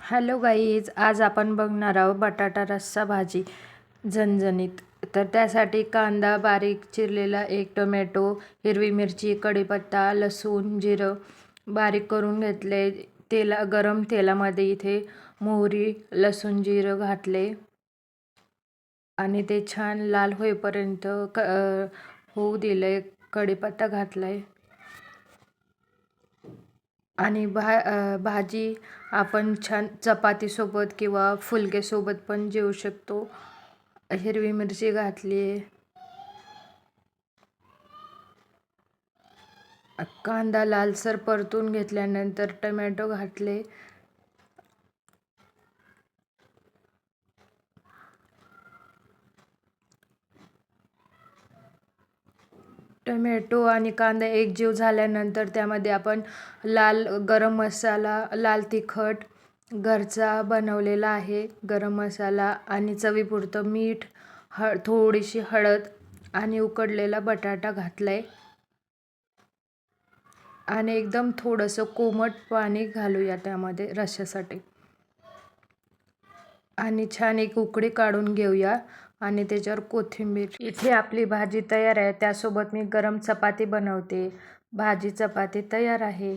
Hello guys, आज आपण बघणार आहोत बटाटा रस्सा भाजी झणझणीत. तर त्यासाठी कांदा बारीक चिरलेला, एक टोमॅटो, हिरवी मिरची, कढीपत्ता, लसूण, जिरं बारीक करून घेतले. गरम तेलामध्ये इथे मोहरी, लसूण, जिरं घातले आणि ते छान लाल होईपर्यंत होऊ दिले. कढीपत्ता घातलाय आणि भाजी आपण छान चपातीसोबत किंवा फुलक्यासोबत पण जेवू शकतो. हिरवी मिरची घातली, कांदा लालसर परतून घेतल्यानंतर टोमॅटो घातले. टोमॅटो आणि कांदा एकजीव झाल्यानंतर त्यामध्ये आपण लाल गरम मसाला, लाल तिखट घरचा बनवलेला आहे गरम मसाला आणि चवीपुरतं मीठ, थोडीशी हळद आणि उकडलेला बटाटा घातलाय आणि एकदम थोडंसं कोमट पाणी घालूया त्यामध्ये रश्श्यासाठी आणि छान एक उकळी काढून घेऊया आणि त्याच्यावर कोथिंबीर. इथे आपली भाजी तयार आहे. त्यासोबत मी गरम चपाती बनवते. भाजी चपाती तयार आहे.